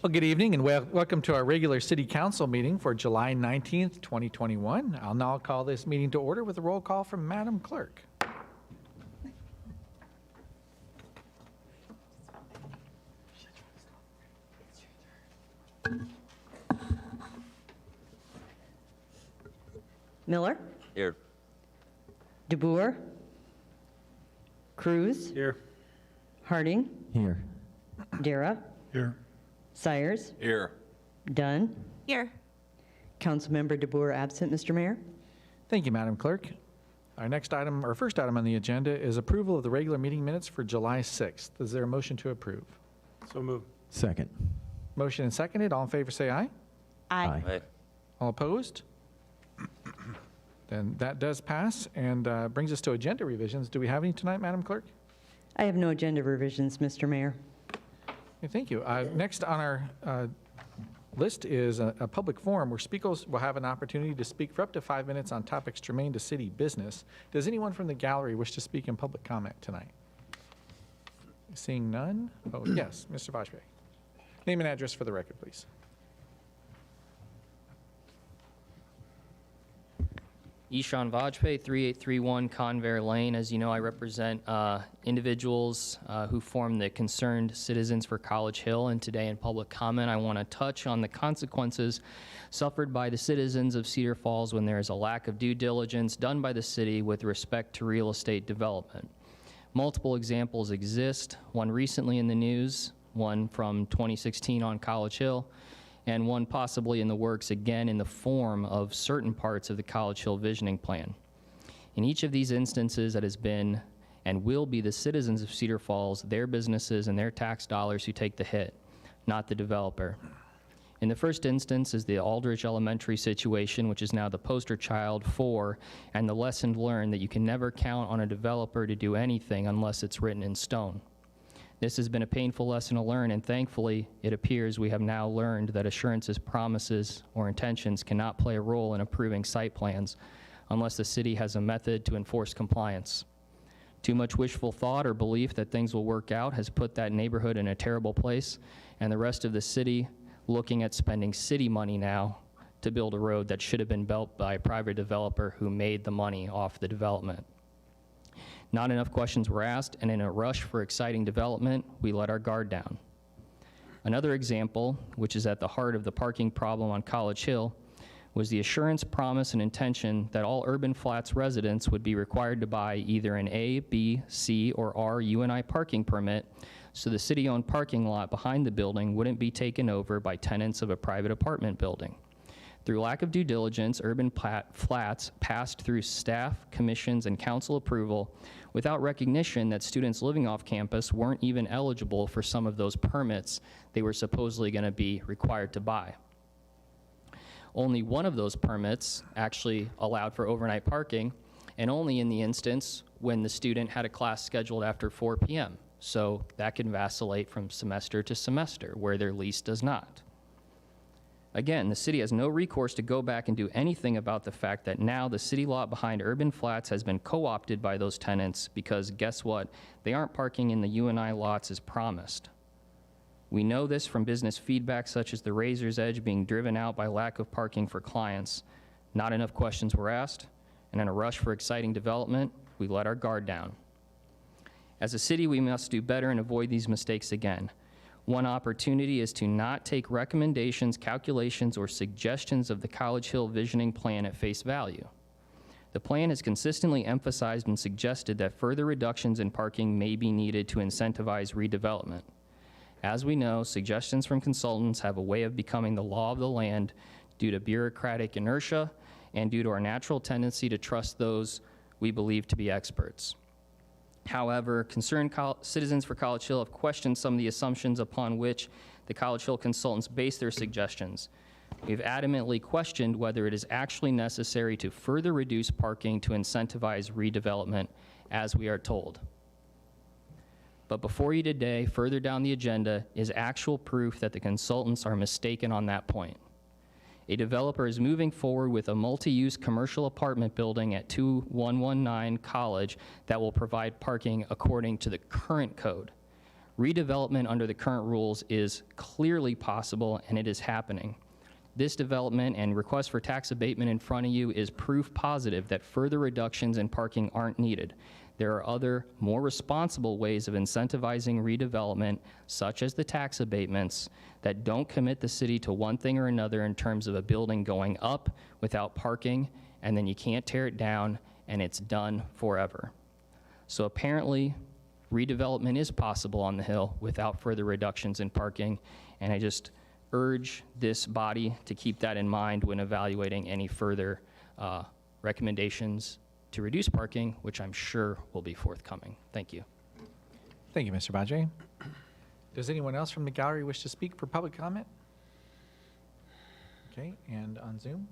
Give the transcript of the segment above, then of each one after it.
Well, good evening and welcome to our regular City Council meeting for July 19th, 2021. I'll now call this meeting to order with a roll call from Madam Clerk. Miller, Here. DeBoer, Cruz, Here. Harding, Here. Dara, Here. Sires, Here. Dunn. Here. Councilmember DeBoer absent, Mr. Mayor. Thank you, Madam Clerk. Our first item on the agenda is approval of the regular meeting minutes for July 6th. Is there a motion to approve? So move. Second. Motion and seconded. All in favor say aye. Aye. Aye. All opposed? Then that does pass and brings us to agenda revisions. Do we have any tonight, Madam Clerk? I have no agenda revisions, Mr. Mayor. Okay, thank you. Next on our list is a public forum where speakers will have an opportunity to speak for up to 5 minutes on topics germane to city business. Does anyone from the gallery wish to speak in public comment tonight? Seeing none? Oh, yes, Mr. Vajpayee. Name and address for the record, please. Ishan Vajpayee, 3831 Convair Lane. As you know, I represent individuals who form the Concerned Citizens for College Hill, and today in public comment, I want to touch on the consequences suffered by the citizens of Cedar Falls when there is a lack of due diligence done by the city with respect to real estate development. Multiple examples exist, one recently in the news, one from 2016 on College Hill, and one possibly in the works again in the form of certain parts of the College Hill Visioning Plan. In each of these instances, it has been and will be the citizens of Cedar Falls, their businesses, and their tax dollars who take the hit, not the developer. In the first instance is the Aldrich Elementary situation, which is now the poster child for and the lesson learned that you can never count on a developer to do anything unless it's written in stone. This has been a painful lesson to learn, and thankfully, it appears we have now learned that assurances, promises, or intentions cannot play a role in approving site plans unless the city has a method to enforce compliance. Too much wishful thought or belief that things will work out has put that neighborhood in a terrible place, and the rest of the city looking at spending city money now to build a road that should have been built by a private developer who made the money off the development. Not enough questions were asked, and in a rush for exciting development, we let our guard down. Another example, which is at the heart of the parking problem on College Hill, was the assurance, promise, and intention that all urban flats residents would be required to buy either an A, B, C, or R UNI parking permit so the city-owned parking lot behind the building wouldn't be taken over by tenants of a private apartment building. Through lack of due diligence, urban flats passed through staff, commissions, and council approval without recognition that students living off campus weren't even eligible for some of those permits they were supposedly going to be required to buy. Only one of those permits actually allowed for overnight parking, and only in the instance when the student had a class scheduled after 4 p.m. So that can vacillate from semester to semester, where their lease does not. Again, the city has no recourse to go back and do anything about the fact that now the city lot behind urban flats has been co-opted by those tenants because guess what? They aren't parking in the UNI lots as promised. We know this from business feedback such as the Razor's Edge being driven out by lack of parking for clients. Not enough questions were asked, and in a rush for exciting development, we let our guard down. As a city, we must do better and avoid these mistakes again. One opportunity is to not take recommendations, calculations, or suggestions of the College Hill Visioning Plan at face value. The plan has consistently emphasized and suggested that further reductions in parking may be needed to incentivize redevelopment. As we know, suggestions from consultants have a way of becoming the law of the land due to bureaucratic inertia and due to our natural tendency to trust those we believe to be experts. However, concerned citizens for College Hill have questioned some of the assumptions upon which the College Hill consultants base their suggestions. We've adamantly questioned whether it is actually necessary to further reduce parking to incentivize redevelopment, as we are told. But before you today, further down the agenda, is actual proof that the consultants are mistaken on that point. A developer is moving forward with a multi-use commercial apartment building at 2119 College that will provide parking according to the current code. Redevelopment under the current rules is clearly possible, and it is happening. This development and request for tax abatement in front of you is proof positive that further reductions in parking aren't needed. There are other, more responsible ways of incentivizing redevelopment, such as the tax abatements, that don't commit the city to one thing or another in terms of a building going up without parking, and then you can't tear it down, and it's done forever. So apparently, redevelopment is possible on the Hill without further reductions in parking, and I just urge this body to keep that in mind when evaluating any further recommendations to reduce parking, which I'm sure will be forthcoming. Thank you. Thank you, Mr. Bajaj. Does anyone else from the gallery wish to speak for public comment? Okay, and on Zoom?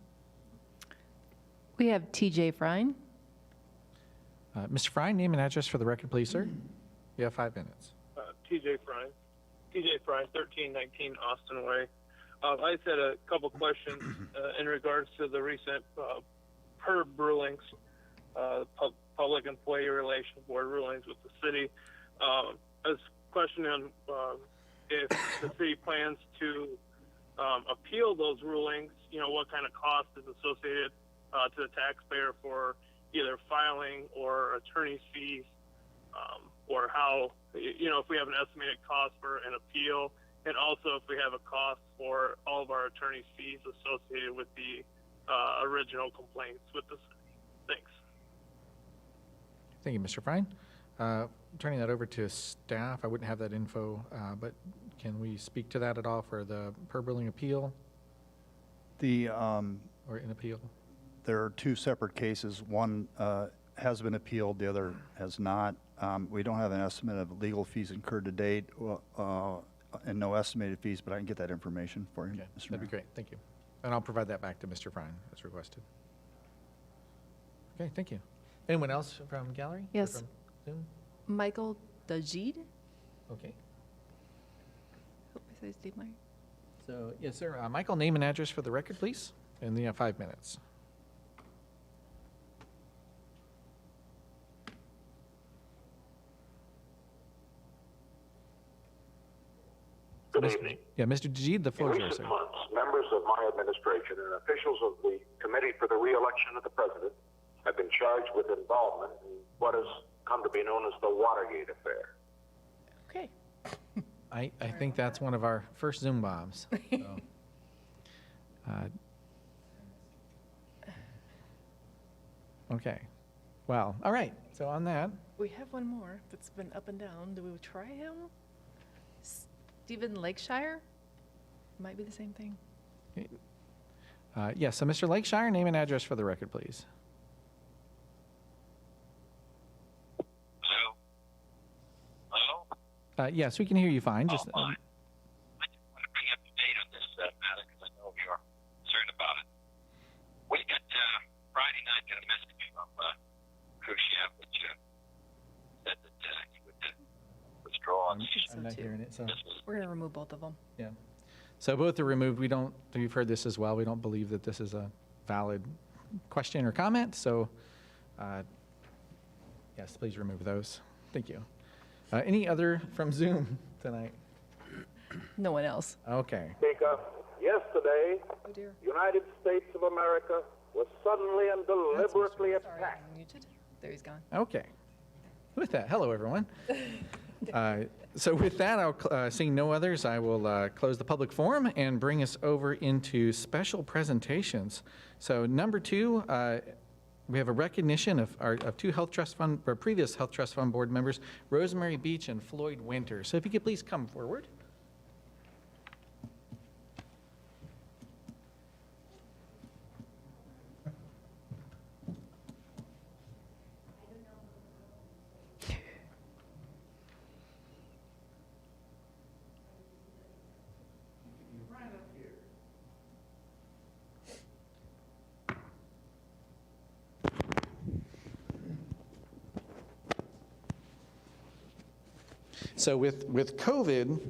We have TJ Frine. Mr. Fry, name and address for the record, please, sir. You have 5 minutes. TJ Frine, 1319 Austin Way. I just had a couple questions in regards to the recent PERB rulings, Public Employee Relations Board rulings with the city. I was questioning if the city plans to appeal those rulings, what kind of cost is associated to the taxpayer for either filing or attorney's fees, or how, if we have an estimated cost for an appeal, and also if we have a cost for all of our attorney's fees associated with the original complaints with the city. Thanks. Thank you, Mr. Fry. Turning that over to staff, I wouldn't have that info, but can we speak to that at all for the PERB ruling appeal or in appeal? There are two separate cases. One has been appealed, the other has not. We don't have an estimate of legal fees incurred to date and no estimated fees, but I can get that information for you, Okay, Mr. that'd Mayor. be great. Thank you. And I'll provide that back to Mr. Fry as requested. Okay, thank you. Anyone else from gallery? Or Yes. from Zoom? Michael Dajid. Okay. Hope I said his name right. So, yes, sir. Michael, name and address for the record, please. And you have 5 minutes. Good evening. Yeah, Mr. Dajid, the In floor is yours, recent sir. months, members of my administration and officials of the Committee for the Re-election of the President have been charged with involvement in what has come to be known as the Watergate affair. Okay. I think that's one of our first Zoom bombs. So, okay. Well, all right. So on that, We have one more that's been up and down. Do we try him? Stephen Lakeshire? Might be the same thing. yes. So Mr. Lakeshire, name and address for the record, please. Hello? Yes, we can hear you fine. Just fine. I just want to bring up to date on this matter because I know you're concerned about it. We got Friday night got a message from Khrushchev, which said that he would withdraw. I'm not hearing it. So We're going to remove both of them. yeah. So both are removed. We don't. We've heard this as well. We don't believe that this is a valid question or comment. So yes, please remove those. Thank you. Any other from Zoom tonight? No one else. Okay. Speaker, yesterday, Oh dear. the United States of America was suddenly and deliberately Sorry, attacked. I'm muted. There he's gone. Okay. With that, hello, everyone. So with that, seeing no others, I will close the public forum and bring us over into special presentations. So number 2, we have a recognition of two Health Trust Fund, or previous Health Trust Fund board members, Rosemary Beach and Floyd Winter. So if you could please come forward. So with COVID,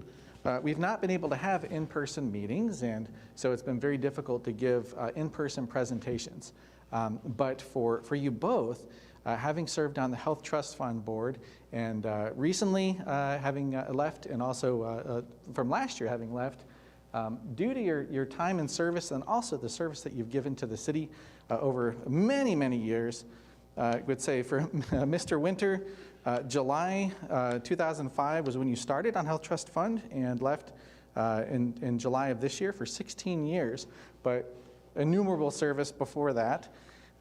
we've not been able to have in-person meetings, and so it's been very difficult to give in-person presentations. But for you both, having served on the Health Trust Fund Board, and recently having left, and also from last year having left, due to your time and service, and also the service that you've given to the city over many, many years. I would say for Mr. Winter, July 2005 was when you started on Health Trust Fund and left in July of this year for 16 years, but innumerable service before that.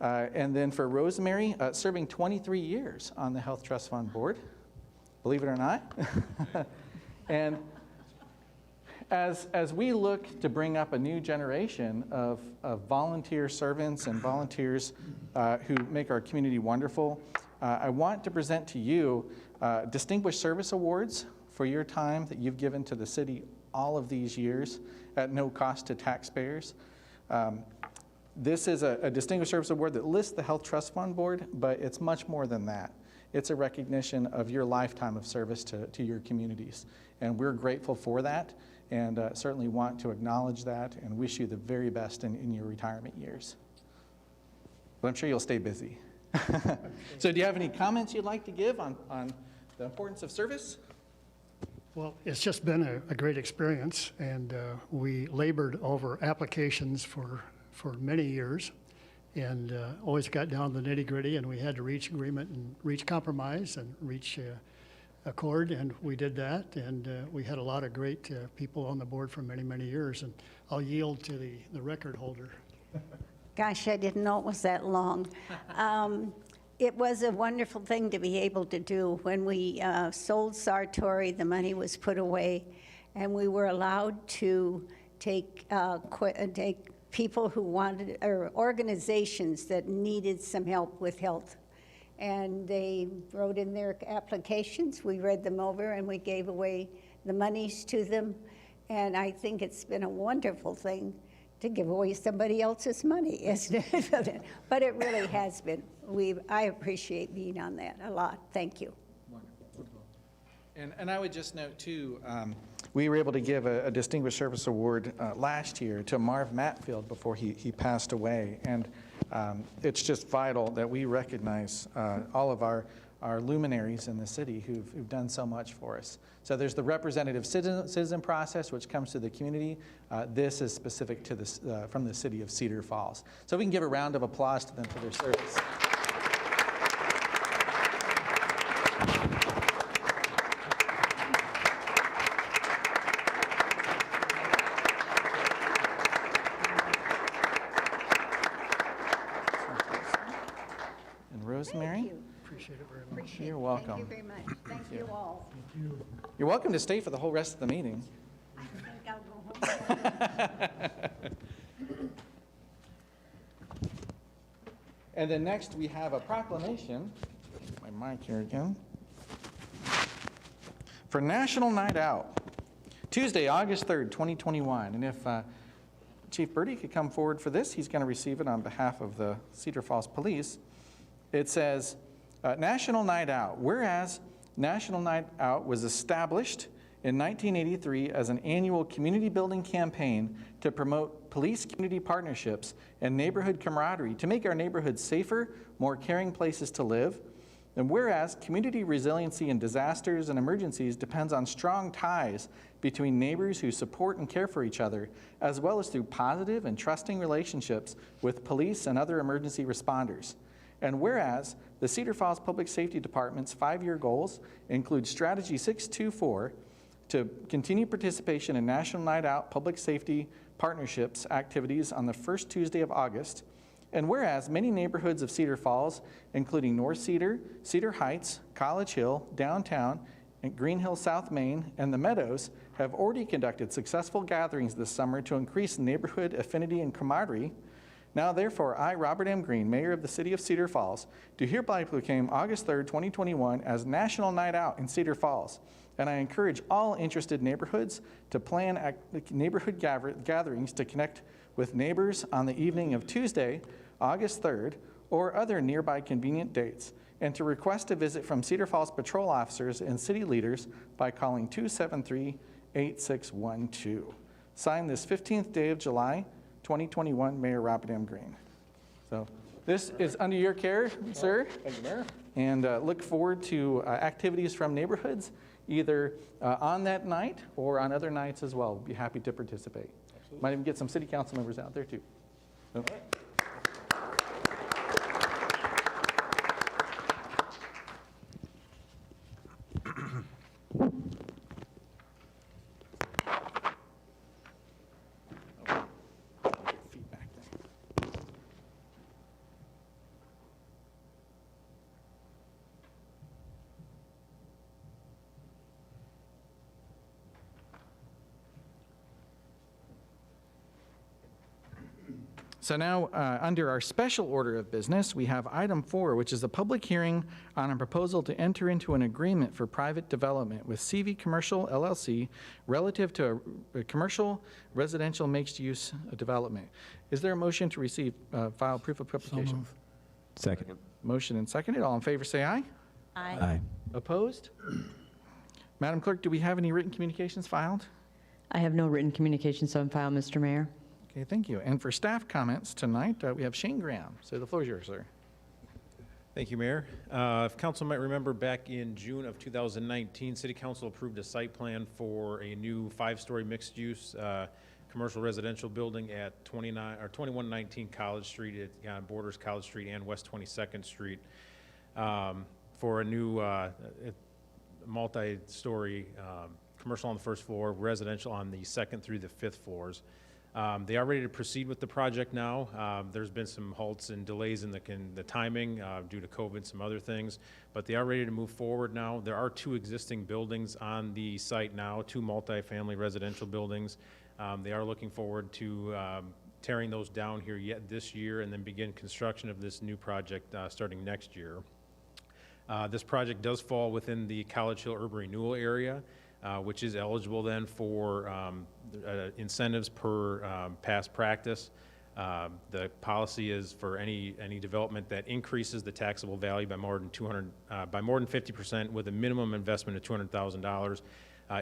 And then for Rosemary, serving 23 years on the Health Trust Fund Board, believe it or not. And as we look to bring up a new generation of volunteer servants and volunteers who make our community wonderful, I want to present to you Distinguished Service Awards for your time that you've given to the city all of these years at no cost to taxpayers. This is a Distinguished Service Award that lists the Health Trust Fund Board, but it's much more than that. It's a recognition of your lifetime of service to your communities. And we're grateful for that, and certainly want to acknowledge that and wish you the very best in your retirement years. But I'm sure you'll stay busy. So do you have any comments you'd like to give on the importance of service? Well, it's just been a great experience, and we labored over applications for many years, and always got down to the nitty-gritty, and we had to reach agreement and reach compromise and reach accord, and we did that, and we had a lot of great people on the board for many, many years, and I'll yield to the record holder. Gosh, I didn't know it was that long. It was a wonderful thing to be able to do. When we sold Sartori, the money was put away, and we were allowed to take people who wanted, or organizations that needed some help with health. And they wrote in their applications, we read them over, and we gave away the monies to them. And I think it's been a wonderful thing to give away somebody else's money, isn't it? But it really has been. I appreciate being on that a lot. Thank you. Wonderful. And I would just note, too, we were able to give a Distinguished Service Award last year to Marv Matfield before he passed away. And it's just vital that we recognize all of our luminaries in the city who've done so much for us. So there's the representative citizen process, which comes to the community. This is specific to this, from the city of Cedar Falls. So we can give a round of applause to them for their service. And Rosemary? Thank you. Appreciate it very much. Appreciate You're it. welcome. Thank you very much. Thank you all. You're welcome to stay for the whole rest of the meeting. I think I'll go home. And then next, we have a proclamation, my mic here again, for National Night Out, Tuesday, August 3rd, 2021. And if Chief Birdie could come forward for this, he's going to receive it on behalf of the Cedar Falls Police. It says, National Night Out. Whereas National Night Out was established in 1983 as an annual community building campaign to promote police community partnerships and neighborhood camaraderie to make our neighborhoods safer, more caring places to live. And whereas community resiliency in disasters and emergencies depends on strong ties between neighbors who support and care for each other, as well as through positive and trusting relationships with police and other emergency responders. And whereas the Cedar Falls Public Safety Department's 5-year goals include Strategy 624 to continue participation in National Night Out public safety partnerships activities on the first Tuesday of August. And whereas many neighborhoods of Cedar Falls, including North Cedar, Cedar Heights, College Hill, Downtown, and Green Hill South Main, and the Meadows, have already conducted successful gatherings this summer to increase neighborhood affinity and camaraderie. Now, therefore, I, Robert M. Green, Mayor of the City of Cedar Falls, do hereby proclaim August 3rd, 2021 as National Night Out in Cedar Falls. And I encourage all interested neighborhoods to plan neighborhood gatherings to connect with neighbors on the evening of Tuesday, August 3rd, or other nearby convenient dates, and to request a visit from Cedar Falls patrol officers and city leaders by calling 273-8612. Signed this 15th day of July, 2021, Mayor Robert M. Green. So This is under your care, sir. Thank you, Mayor. And look forward to activities from neighborhoods, either on that night or on other nights as well. Be happy to participate. Absolutely. Might even get some city council members out there too. So. So now, under our special order of business, we have item 4, which is a public hearing on a proposal to enter into an agreement for private development with CV Commercial LLC relative to a commercial residential mixed-use development. Is there a motion to receive, file proof of publication? Second. Motion and seconded. All in favor, say aye. Aye. Opposed? Madam Clerk, do we have any written communications filed? I have no written communications on file, Mr. Mayor. Okay, thank you. And for staff comments tonight, we have Shane Graham. So the floor is yours, sir. Thank you, Mayor. If council might remember, back in June of 2019, City Council approved a site plan for a new 5-story mixed-use commercial residential building at 2119 College Street. It borders College Street and West 22nd Street for a new multi-story commercial on the first floor, residential on the second through the 5th floors. They are ready to proceed with the project now. There's been some halts and delays in the timing due to COVID and some other things, but they are ready to move forward now. There are 2 existing buildings on the site now, 2 multifamily residential buildings. They are looking forward to tearing those down here yet this year and then begin construction of this new project starting next year. This project does fall within the College Hill urban renewal area, which is eligible then for incentives per past practice. The policy is for any development that increases the taxable value by more than 50% with a minimum investment of $200,000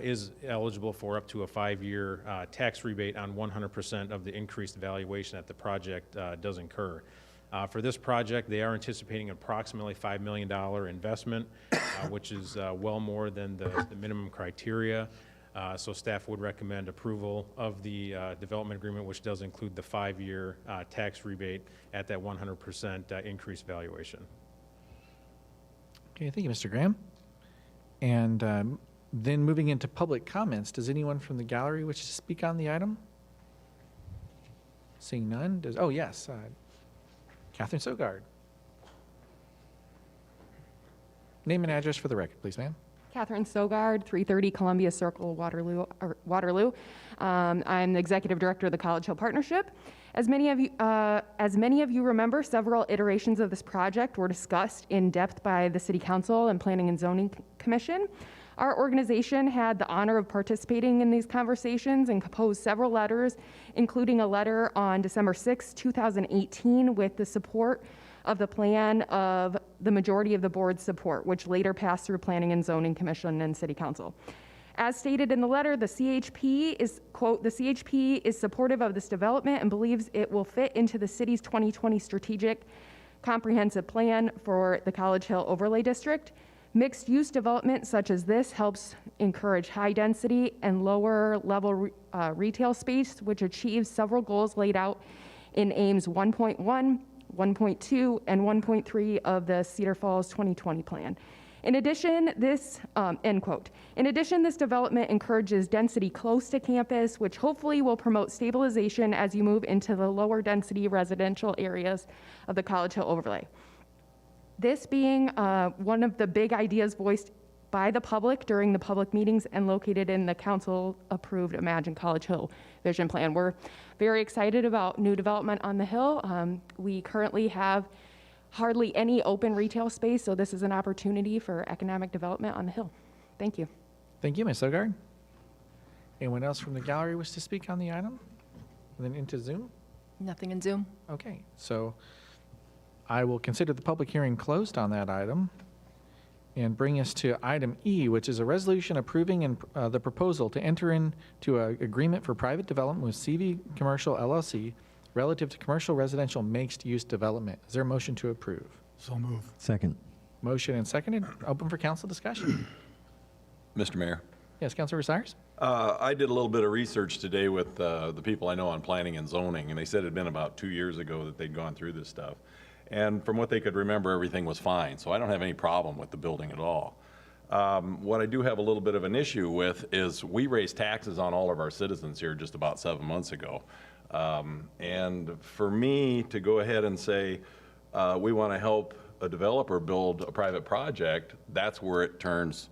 is eligible for up to a 5-year tax rebate on 100% of the increased valuation that the project does incur. For this project, they are anticipating approximately $5 million investment, which is well more than the minimum criteria. So staff would recommend approval of the development agreement, which does include the 5-year tax rebate at that 100% increased valuation. Okay, thank you, Mr. Graham. And then moving into public comments, does anyone from the gallery wish to speak on the item? Seeing none, oh yes, Catherine Sogard. Name and address for the record, please, ma'am. Catherine Sogard, 330 Columbia Circle, Waterloo. I'm the executive director of the College Hill Partnership. As many of you remember, several iterations of this project were discussed in depth by the City Council and Planning and Zoning Commission. Our organization had the honor of participating in these conversations and composed several letters, including a letter on December 6, 2018, with the support of the plan of the majority of the board's support, which later passed through Planning and Zoning Commission and City Council. As stated in the letter, the CHP is, quote, the CHP is supportive of this development and believes it will fit into the city's 2020 strategic comprehensive plan for the College Hill Overlay District. Mixed-use development such as this helps encourage high-density and lower-level retail space, which achieves several goals laid out in Aims 1.1, 1.2, and 1.3 of the Cedar Falls 2020 plan. In addition, this, end quote. In addition, this development encourages density close to campus, which hopefully will promote stabilization as you move into the lower density residential areas of the College Hill overlay. This being one of the big ideas voiced by the public during the public meetings and located in the council-approved Imagine College Hill vision plan. We're very excited about new development on the Hill. We currently have hardly any open retail space, so this is an opportunity for economic development on the Hill. Thank you. Thank you, Ms. Sogard. Anyone else from the gallery wish to speak on the item? And then into Zoom? Nothing in Zoom. Okay, so I will consider the public hearing closed on that item and bring us to item E, which is a resolution approving the proposal to enter into an agreement for private development with CV Commercial LLC relative to commercial residential mixed-use development. Is there a motion to approve? So move. Second. Motion and seconded. Open for council discussion. Mr. Mayor, Yes, Councilor Sires? I did a little bit of research today with the people I know on planning and zoning, and they said it had been about 2 years ago that they'd gone through this stuff. And from what they could remember, everything was fine, so I don't have any problem with the building at all. What I do have a little bit of an issue with is we raised taxes on all of our citizens here just about 7 months ago. And for me to go ahead and say, we want to help a developer build a private project, that's where it turns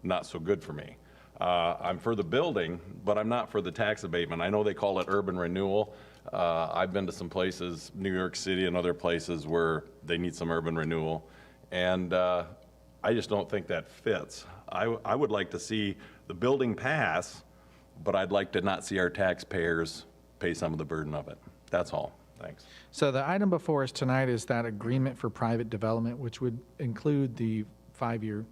not so good for me. I'm for the building, but I'm not for the tax abatement. I know they call it urban renewal. I've been to some places, New York City and other places where they need some urban renewal. And I just don't think that fits. I would like to see the building pass, but I'd like to not see our taxpayers pay some of the burden of it. That's all. Thanks. So the item before us tonight is that agreement for private development, which would include the 5-year,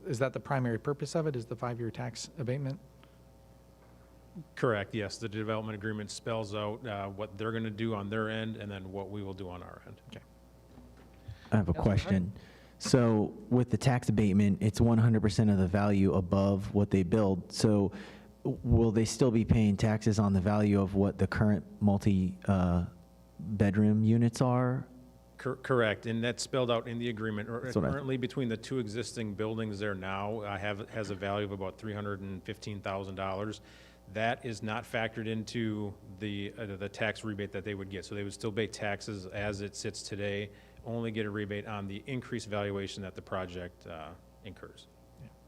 is that the primary purpose of it, is the 5-year tax abatement? Correct, yes. The development agreement spells out what they're going to do on their end and then what we will do on our end. Okay. I have a question. So with the tax abatement, it's 100% of the value above what they build. So will they still be paying taxes on the value of what the current multi-bedroom units are? Correct, and that's spelled out in the agreement. That's what Currently, between the two existing buildings there now, has a value of about $315,000. That is not factored into the tax rebate that they would get. So they would still pay taxes as it sits today, only get a rebate on the increased valuation that the project incurs.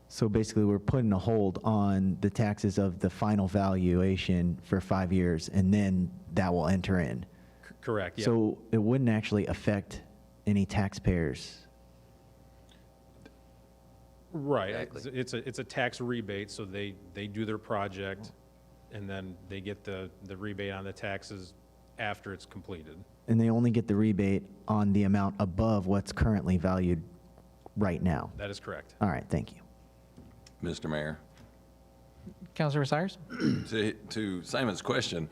So basically, we're putting a hold on the taxes of the final valuation for 5 years, and then that will enter in. Correct, yeah. So it wouldn't actually affect any taxpayers. Right, it's a tax rebate, so they do their project, and then they get the rebate on the taxes after it's completed. And they only get the rebate on the amount above what's currently valued right now. That is correct. All right, thank you. Mr. Mayor, Councilor Sires? to Simon's question,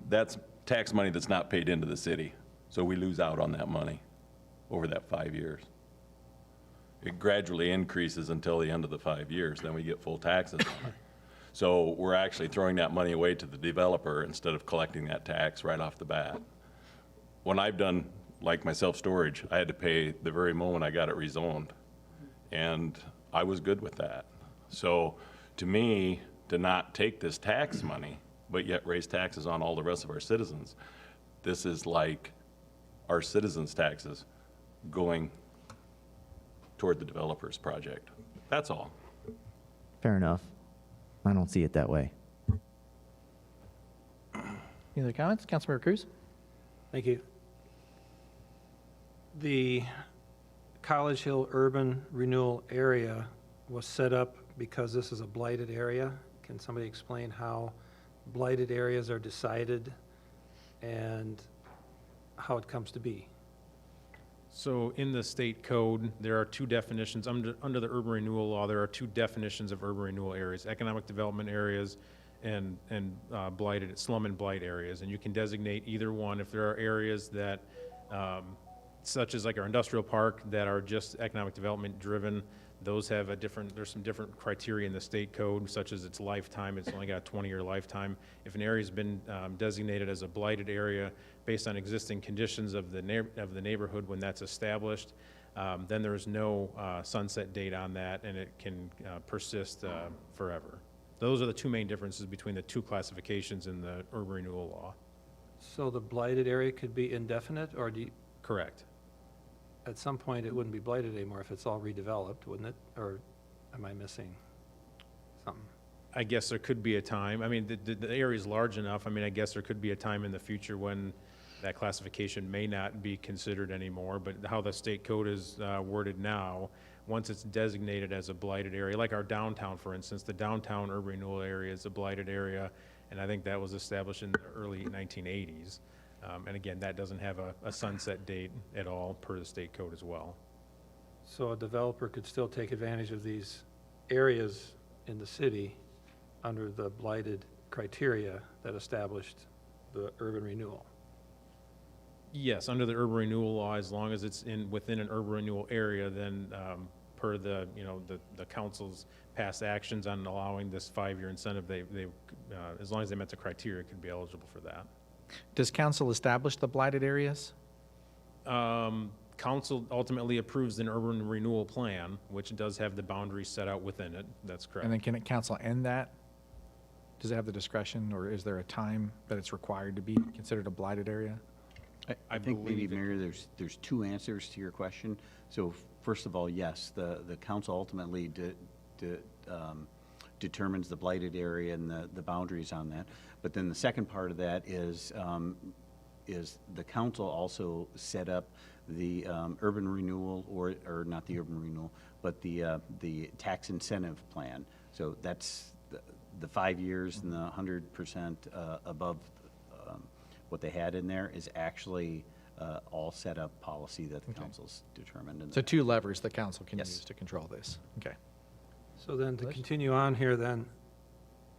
that's tax money that's not paid into the city. So we lose out on that money over that 5 years. It gradually increases until the end of the 5 years, then we get full taxes on it. So we're actually throwing that money away to the developer instead of collecting that tax right off the bat. When I've done, like my self-storage, I had to pay the very moment I got it rezoned. And I was good with that. So to me, to not take this tax money, but yet raise taxes on all the rest of our citizens, this is like our citizens' taxes going toward the developer's project. That's all. Fair enough. I don't see it that way. Any other comments? Councilmember Cruz? Thank you. The College Hill Urban Renewal Area was set up because this is a blighted area. Can somebody explain how blighted areas are decided and how it comes to be? So in the state code, there are two definitions. Under the urban renewal law, there are two definitions of urban renewal areas: economic development areas and blighted, slum and blight areas. And you can designate either one. If there are areas that, such as like our industrial park, that are just economic development driven, those have there's some different criteria in the state code, such as its lifetime. It's only got a 20-year lifetime. If an area's been designated as a blighted area based on existing conditions of the neighborhood when that's established, then there's no sunset date on that, and it can persist forever. Those are the two main differences between the two classifications in the urban renewal law. So the blighted area could be indefinite, or Correct. at some point it wouldn't be blighted anymore if it's all redeveloped, wouldn't it? Or am I missing something? I guess there could be a time. I mean, the area is large enough. I mean, I guess there could be a time in the future when that classification may not be considered anymore. But how the state code is worded now, once it's designated as a blighted area, like our downtown, for instance, the downtown urban renewal area is a blighted area, and I think that was established in the early 1980s. And again, that doesn't have a sunset date at all per the state code as well. So a developer could still take advantage of these areas in the city under the blighted criteria that established the urban renewal. Yes, under the urban renewal law, as long as it's within an urban renewal area, then per the, the council's past actions on allowing this 5-year incentive, they as long as they met the criteria, could be eligible for that. Does council establish the blighted areas? Council ultimately approves an urban renewal plan, which does have the boundaries set out within it. That's correct. And then can council end that? Does it have the discretion, or is there a time that it's required to be considered a blighted area? I think maybe, believe it- Mayor, there's two answers to your question. So first of all, yes, the council ultimately determines the blighted area and the boundaries on that. But then the second part of that is the council also set up the urban renewal, or not the urban renewal, but the tax incentive plan. So that's the 5 years and the 100% above what they had in there is actually all set up policy that the council's determined. So 2 levers the council can Yes. use to control this. Okay. So then to continue on here then,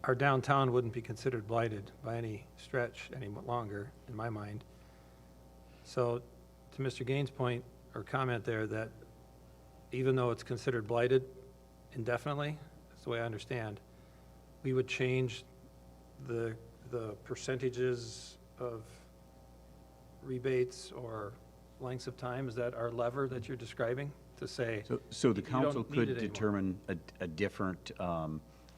our downtown wouldn't be considered blighted by any stretch any longer, in my mind. So to Mr. Gaines' point or comment there, that even though it's considered blighted indefinitely, that's the way I understand, we would change the percentages of rebates or lengths of time. Is that our lever that you're describing to say? So the you don't council need could it anymore? determine a different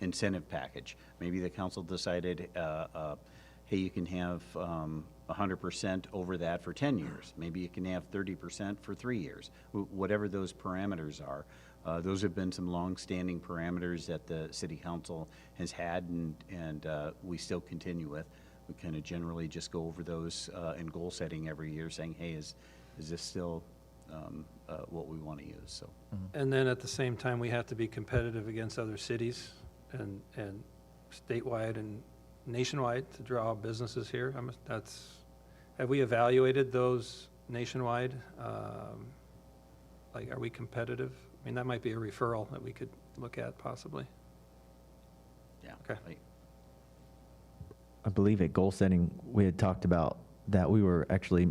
incentive package. Maybe the council decided, hey, you can have 100% over that for 10 years. Maybe you can have 30% for 3 years, whatever those parameters are. Those have been some long-standing parameters that the city council has had, and we still continue with. We kind of generally just go over those in goal setting every year, saying, hey, is this still what we want to use? So. And then at the same time, we have to be competitive against other cities and statewide and nationwide to draw businesses here. Have we evaluated those nationwide? Like, are we competitive? I mean, that might be a referral that we could look at possibly. Yeah. Okay. I believe at goal setting, we had talked about that we were actually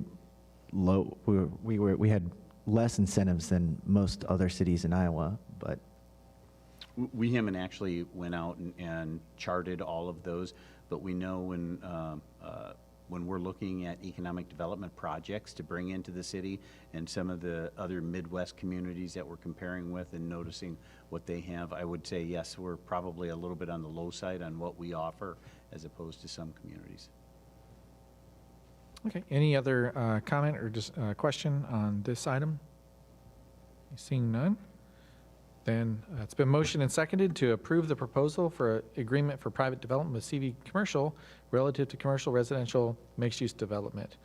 low, we had less incentives than most other cities in Iowa, but. We haven't actually went out and charted all of those, but we know when we're looking at economic development projects to bring into the city and some of the other Midwest communities that we're comparing with and noticing what they have, I would say, yes, we're probably a little bit on the low side on what we offer as opposed to some communities. Okay. Any other comment or just question on this item? Seeing none, then it's been motioned and seconded to approve the proposal for agreement for private development with CV Commercial relative to commercial residential mixed-use development.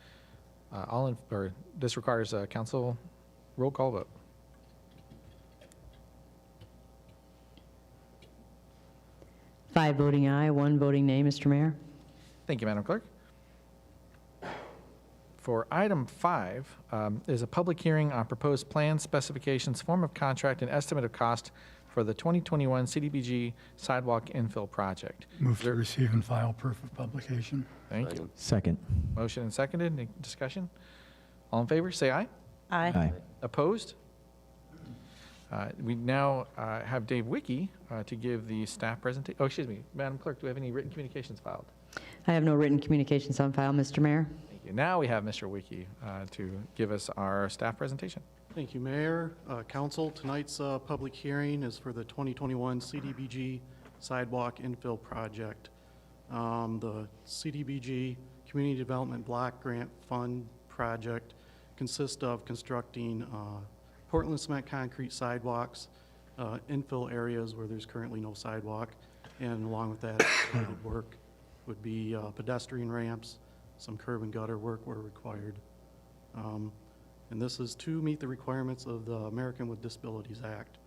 This requires a council roll call vote. Five voting aye, 1 voting nay, Mr. Mayor. Thank you, Madam Clerk. For item 5 is a public hearing on proposed plans, specifications, form of contract, and estimate of cost for the 2021 CDBG sidewalk infill project. Move to receive and file proof of publication. Thank you. Second. Motion and seconded. Any discussion? All in favor, say aye. Aye. Opposed? We now have Dave Wicke to give the staff presentation. Oh, excuse me, Madam Clerk, do we have any written communications filed? I have no written communications on file, Mr. Mayor. Thank you. Now we have Mr. Wicke to give us our staff presentation. Thank you, Mayor. Council, tonight's public hearing is for the 2021 CDBG Sidewalk Infill Project. The CDBG Community Development Block Grant Fund project consists of constructing Portland cement concrete sidewalks, infill areas where there's currently no sidewalk, and along with that work would be pedestrian ramps, some curb and gutter work where required. And this is to meet the requirements of the American with Disabilities Act.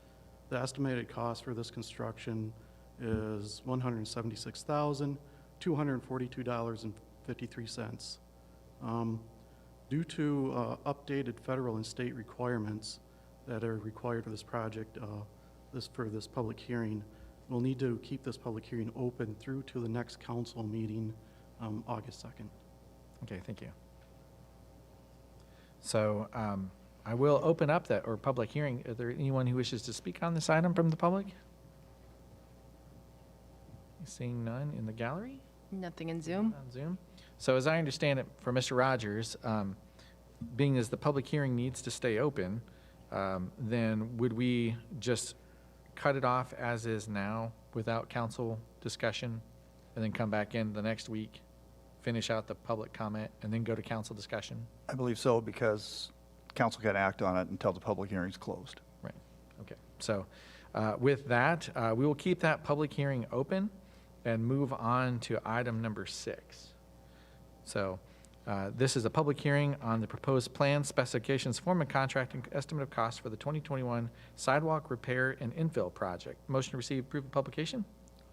The estimated cost for this construction is $176,242.53. Due to updated federal and state requirements that are required for this project, for this public hearing, we'll need to keep this public hearing open through to the next council meeting, August 2nd. Okay, thank you. So I will open up that, or public hearing. Is there anyone who wishes to speak on this item from the public? Seeing none in the gallery? Nothing in Zoom. On Zoom. So as I understand it for Mr. Rogers, being as the public hearing needs to stay open, then would we just cut it off as is now without council discussion and then come back in the next week, finish out the public comment, and then go to council discussion? I believe so, because council can't act on it until the public hearing's closed. Right. Okay. So with that, we will keep that public hearing open and move on to item number 6. So this is a public hearing on the proposed plan, specifications, form of contract, and estimate of cost for the 2021 sidewalk repair and infill project. Motion to receive, approve of publication?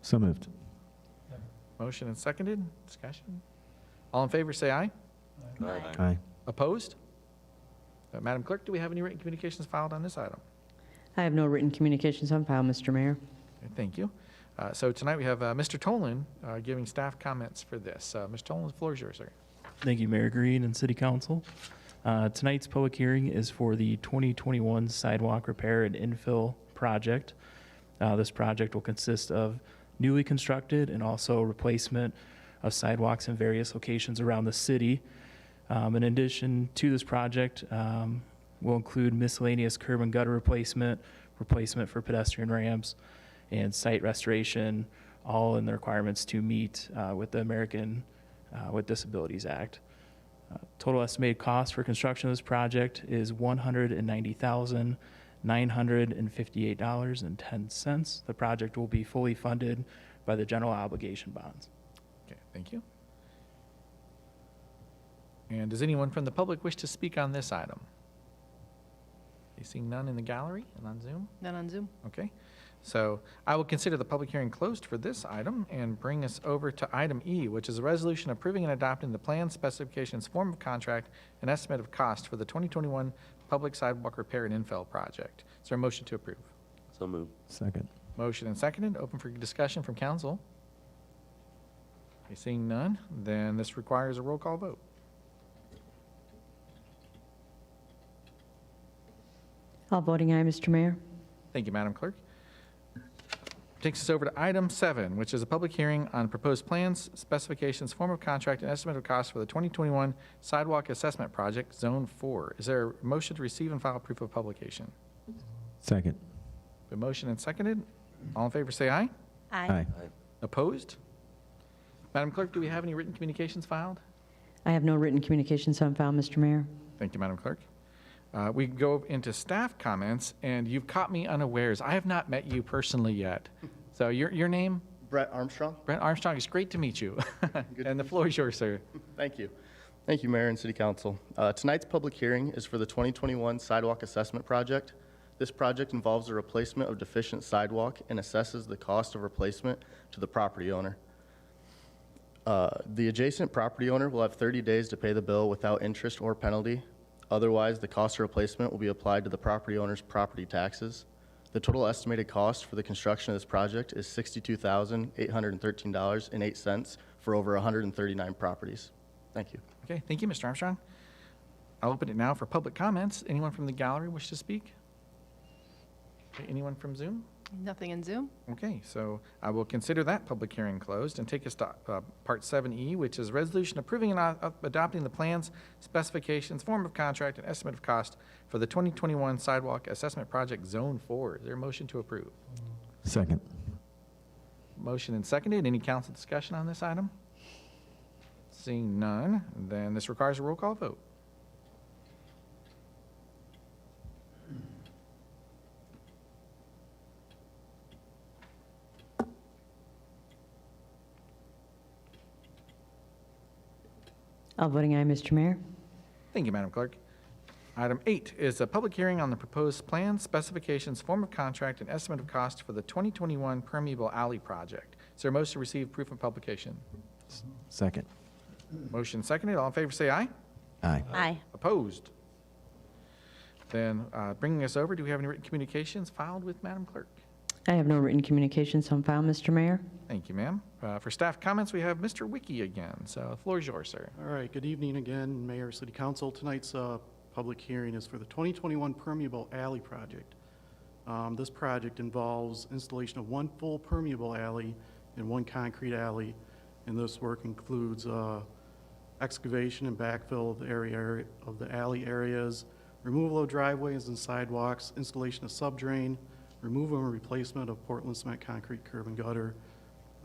So moved. Motion and seconded. Discussion? All in favor, say aye. Aye. Opposed? Madam Clerk, do we have any written communications filed on this item? I have no written communications on file, Mr. Mayor. Okay, thank you. So tonight we have Mr. Tolan giving staff comments for this. Mr. Tolan, the floor is yours, sir. Thank you, Mayor Green and City Council. Tonight's public hearing is for the 2021 sidewalk repair and infill project. This project will consist of newly constructed and also replacement of sidewalks in various locations around the city. In addition to this project, will include miscellaneous curb and gutter replacement, replacement for pedestrian ramps, and site restoration, all in the requirements to meet with the American with Disabilities Act. Total estimated cost for construction of this project is $190,958.10. The project will be fully funded by the general obligation bonds. Okay, thank you. And does anyone from the public wish to speak on this item? You seeing none in the gallery and on Zoom? None on Zoom. Okay. So I will consider the public hearing closed for this item and bring us over to item E, which is a resolution approving and adopting the plan, specifications, form of contract, and estimate of cost for the 2021 public sidewalk repair and infill project. Is there a motion to approve? So moved. Second. Motion and seconded. Open for discussion from council. Okay, seeing none, then this requires a roll call vote. All voting aye, Mr. Mayor. Thank you, Madam Clerk. Takes us over to item 7, which is a public hearing on proposed plans, specifications, form of contract, and estimate of cost for the 2021 sidewalk assessment project, Zone 4. Is there a motion to receive and file proof of publication? Second. Been motion and seconded. All in favor, say aye. Aye. Opposed? Madam Clerk, do we have any written communications filed? I have no written communications on file, Mr. Mayor. Thank you, Madam Clerk. We go into staff comments, and you've caught me unawares. I have not met you personally yet. So your name? Brett Armstrong. Brett Armstrong. It's great to meet you. And the floor is yours, sir. Thank you. Thank you, Mayor and City Council. Tonight's public hearing is for the 2021 Sidewalk Assessment Project. This project involves the replacement of deficient sidewalk and assesses the cost of replacement to the property owner. The adjacent property owner will have 30 days to pay the bill without interest or penalty. Otherwise, the cost of replacement will be applied to the property owner's property taxes. The total estimated cost for the construction of this project is $62,813.08 for over 139 properties. Thank you. Okay, thank you, Mr. Armstrong. I'll open it now for public comments. Anyone from the gallery wish to speak? Okay, anyone from Zoom? Nothing in Zoom. Okay, so I will consider that public hearing closed and take us to Part 7E, which is resolution approving and adopting the plans, specifications, form of contract, and estimate of cost for the 2021 sidewalk assessment project Zone 4. Is there a motion to approve? Second. Motion and seconded. Any council discussion on this item? Seeing none, then this requires a roll call vote. All voting aye, Mr. Mayor. Thank you, Madam Clerk. Item 8 is a public hearing on the proposed plans, specifications, form of contract, and estimate of cost for the 2021 permeable alley project. Is there a motion to receive proof of publication? Second. Motion seconded. All in favor, say aye. Aye. Aye. Opposed? Then bringing us over, do we have any written communications filed with Madam Clerk? I have no written communications on file, Mr. Mayor. Thank you, ma'am. For staff comments, we have Mr. Wiki again. So the floor is yours, sir. All right, good evening again, Mayor, City Council. Tonight's public hearing is for the 2021 permeable alley project. This project involves installation of one full permeable alley and one concrete alley, and this work includes excavation and backfill of the area of the alley areas, removal of driveways and sidewalks, installation of subdrain, removal and replacement of Portland cement concrete curb and gutter,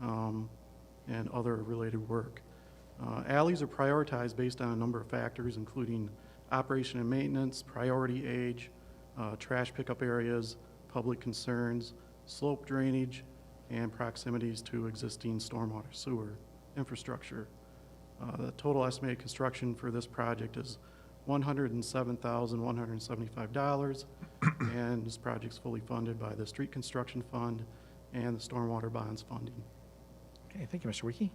and other related work. Alleys are prioritized based on a number of factors, including operation and maintenance, priority age, trash pickup areas, public concerns, slope drainage, and proximities to existing stormwater sewer infrastructure. The total estimated construction for this project is $107,175, and this project's fully funded by the Street Construction Fund and the Stormwater Bonds funding. Okay, thank you, Mr. Wiki.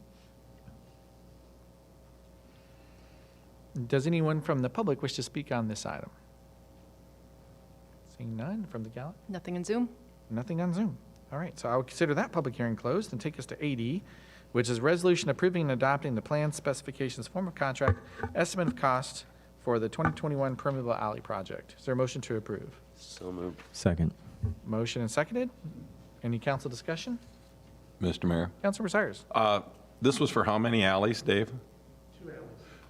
Does anyone from the public wish to speak on this item? Seeing none from the gallery? Nothing in Zoom? Nothing on Zoom. All right, so I will consider that public hearing closed and take us to AD, which is resolution approving and adopting the plan specifications, form of contract, estimate of cost for the 2021 permeable alley project. Is there a motion to approve? So moved. Second. Motion and seconded. Any council discussion? Mr. Mayor, Councilmember Cyrus. this was for how many alleys, Dave? 2 alleys.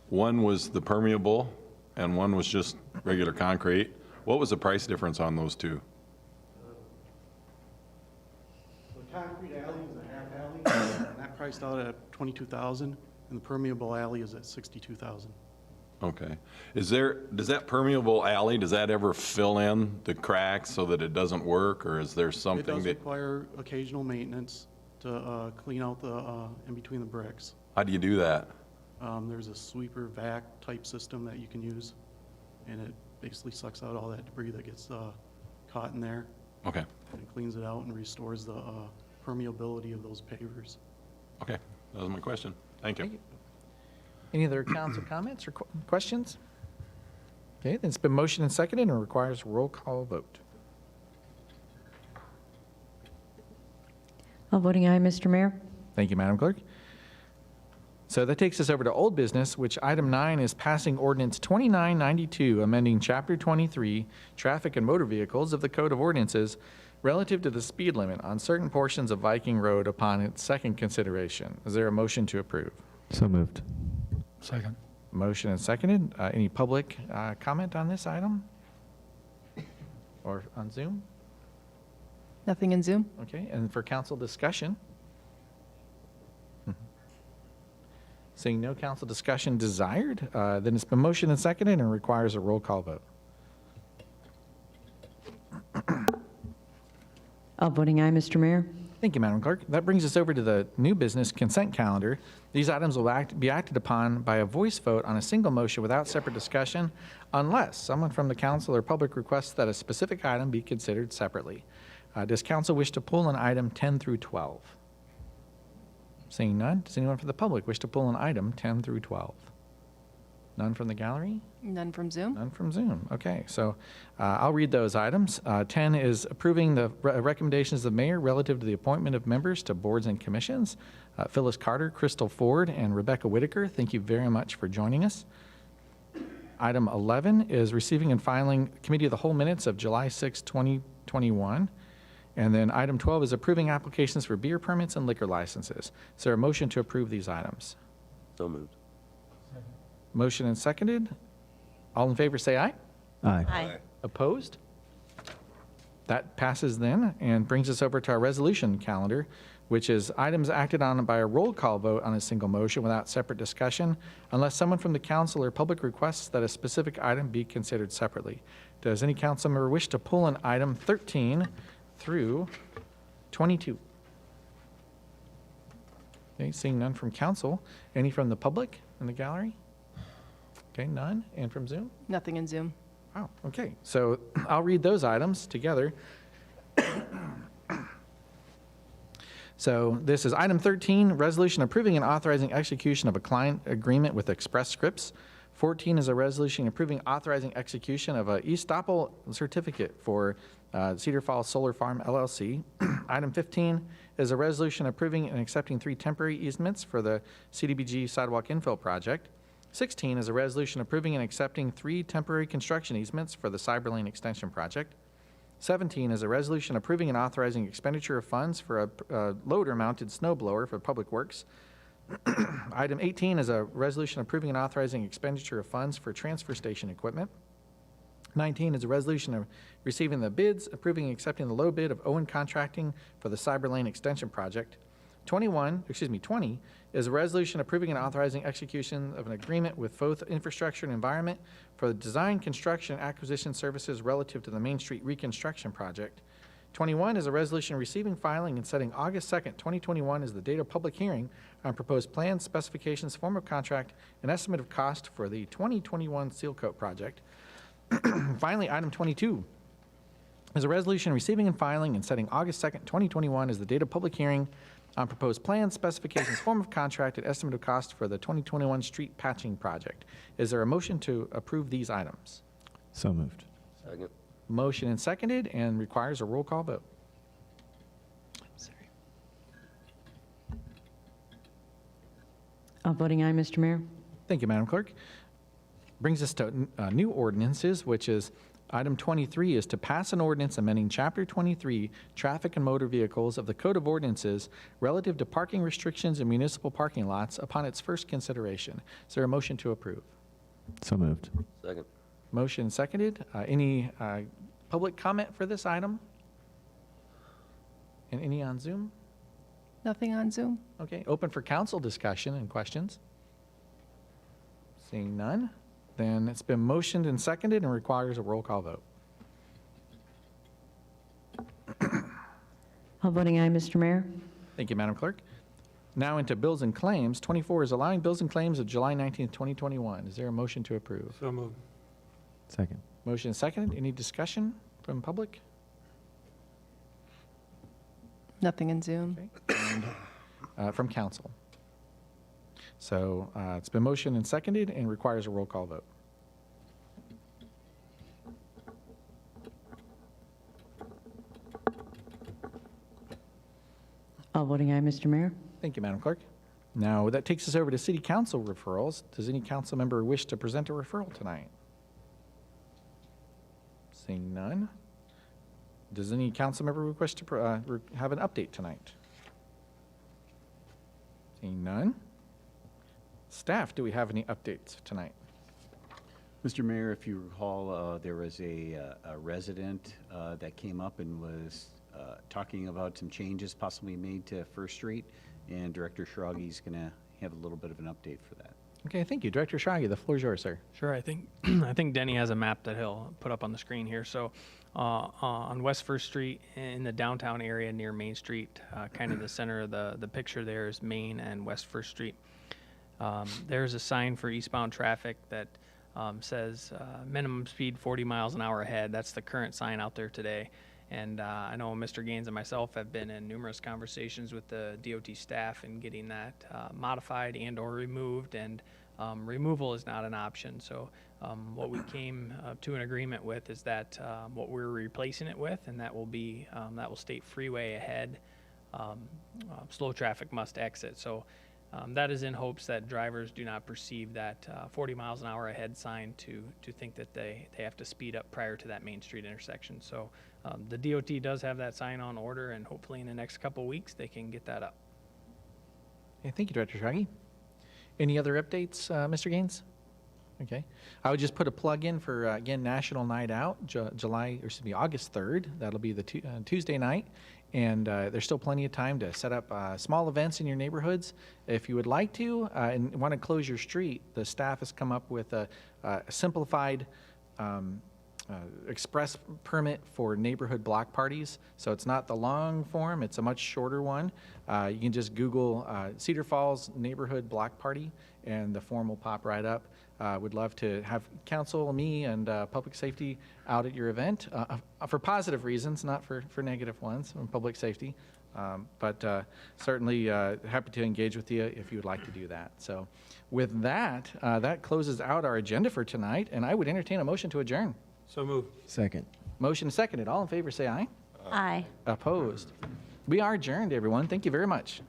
One was the permeable and one was just regular concrete. What was the price difference on those two? The concrete alley is a half alley, and that priced out at $22,000, and the permeable alley is at $62,000. Okay. Does that permeable alley, does that ever fill in the cracks so that it doesn't work, or is there It something does that, require occasional maintenance to clean out the, in between the bricks. how do you do that? There's a sweeper vac type system that you can use, and it basically sucks out all that debris that gets caught in there. Okay. And it cleans it out and restores the permeability of those pavers. Okay, that was my question. Thank you. Any other council comments or questions? Okay, then it's been motioned and seconded and requires a roll call vote. All voting aye, Mr. Mayor. Thank you, Madam Clerk. So that takes us over to old business, which item 9 is passing ordinance 2992, amending Chapter 23, Traffic and Motor Vehicles of the Code of Ordinances relative to the speed limit on certain portions of Viking Road upon its second consideration. Is there a motion to approve? So moved. Second. Motion and seconded. Any public comment on this item? Or on Zoom? Nothing in Zoom? Okay, and for council discussion? Seeing no council discussion desired, then it's been motioned and seconded and requires a roll call vote. All voting aye, Mr. Mayor. Thank you, Madam Clerk. That brings us over to the new business consent calendar. These items will be acted upon by a voice vote on a single motion without separate discussion unless someone from the council or public requests that a specific item be considered separately. Does council wish to pull an item 10 through 12? Seeing none, does anyone from the public wish to pull an item 10 through 12? None from the gallery? None from Zoom? None from Zoom. Okay, so I'll read those items. 10 is approving the recommendations of the mayor relative to the appointment of members to boards and commissions. Phyllis Carter, Crystal Ford, and Rebecca Whitaker, thank you very much for joining us. Item 11 is receiving and filing Committee of the Whole minutes of July 6, 2021. And then item 12 is approving applications for beer permits and liquor licenses. Is there a motion to approve these items? So moved. Motion and seconded. All in favor say aye. Aye. Aye. Opposed? That passes then and brings us over to our resolution calendar, which is items acted on by a roll call vote on a single motion without separate discussion unless someone from the council or public requests that a specific item be considered separately. Does any council member wish to pull an item 13 through 22? Okay, seeing none from council. Any from the public in the gallery? Okay, none. And from Zoom? Nothing in Zoom? Oh, okay. So I'll read those items together. So this is item 13, resolution approving and authorizing execution of a client agreement with Express Scripts. 14 is a resolution approving authorizing execution of a estoppel certificate for Cedar Falls Solar Farm LLC. Item 15 is a resolution approving and accepting 3 temporary easements for the CDBG sidewalk infill project. 16 is a resolution approving and accepting 3 temporary construction easements for the Cyber Lane Extension Project. 17 is a resolution approving and authorizing expenditure of funds for a loader-mounted snow blower for Public Works. Item 18 is a resolution approving and authorizing expenditure of funds for transfer station equipment. 19 is a resolution of receiving the bids, approving and accepting the low bid of Owen Contracting for the Cyber Lane Extension Project. 20 is a resolution approving and authorizing execution of an agreement with Foth Infrastructure and Environment for the design, construction, and acquisition services relative to the Main Street Reconstruction Project. 21 is a resolution receiving, filing, and setting August 2nd, 2021 as the date of public hearing on proposed plans, specifications, form of contract, and estimate of cost for the 2021 Seal Coat Project. Finally, item 22 is a resolution receiving and filing and setting August 2nd, 2021 as the date of public hearing on proposed plans, specifications, form of contract, and estimate of cost for the 2021 street patching project. Is there a motion to approve these items? So moved. Second. Motion and seconded, and requires a roll call vote. Voting aye, Mr. Mayor. Thank you, Madam Clerk. Brings us to new ordinances, which is item 23 is to pass an ordinance amending Chapter 23, Traffic and Motor Vehicles of the Code of Ordinances relative to parking restrictions in municipal parking lots upon its first consideration. Is there a motion to approve? So moved. Second. Motion seconded. Any public comment for this item? And any on Zoom? Nothing on Zoom? Okay, open for council discussion and questions. Seeing none, then it's been motioned and seconded and requires a roll call vote. All voting aye, Mr. Mayor. Thank you, Madam Clerk. Now into bills and claims. 24 is allowing bills and claims of July 19th, 2021. Is there a motion to approve? So moved. Second. Motion seconded. Any discussion from public? Nothing in Zoom. Okay. And, from council. So it's been motioned and seconded and requires a roll call vote. All voting aye, Mr. Mayor. Thank you, Madam Clerk. Now, that takes us over to City Council referrals. Does any council member wish to present a referral tonight? Seeing none. Does any council member request to have an update tonight? Seeing none. Staff, do we have any updates tonight? Mr. Mayor, if you recall, there was a resident that came up and was talking about some changes possibly made to First Street, and Director Schrage going to have a little bit of an update for that. Okay, thank you. Director Schrage, the floor is yours, sir. Sure, I think I think Denny has a map that he'll put up on the screen here. So on West First Street in the downtown area near Main Street, kind of the center of the picture there is Main and West First Street. There's a sign for eastbound traffic that says minimum speed 40 miles an hour ahead. That's the current sign out there today. And I know Mr. Gaines and myself have been in numerous conversations with the DOT staff in getting that modified and or removed, and removal is not an option. So what we came to an agreement with is that what we're replacing it with, and that will be, that will state freeway ahead, slow traffic must exit. So that is in hopes that drivers do not perceive that 40 miles an hour ahead sign to think that they have to speed up prior to that Main Street intersection. So the DOT does have that sign on order, and hopefully in the next couple weeks they can get that up. Okay, thank you, Director Schrage. Any other updates, Mr. Gaines? Okay. I would just put a plug in for, again, National Night Out, August 3rd. That'll be the Tuesday night. And there's still plenty of time to set up small events in your neighborhoods. If you would like to and want to close your street, the staff has come up with a simplified express permit for neighborhood block parties. So it's not the long form, it's a much shorter one. You can just Google Cedar Falls Neighborhood Block Party and the form will pop right up. Would love to have council, me, and public safety out at your event for positive reasons, not for negative ones on public safety. But certainly happy to engage with you if you would like to do that. So with that, that closes out our agenda for tonight, and I would entertain a motion to adjourn. So moved. Second. Motion seconded. All in favor say aye. Aye. Opposed? We are adjourned, everyone. Thank you very much.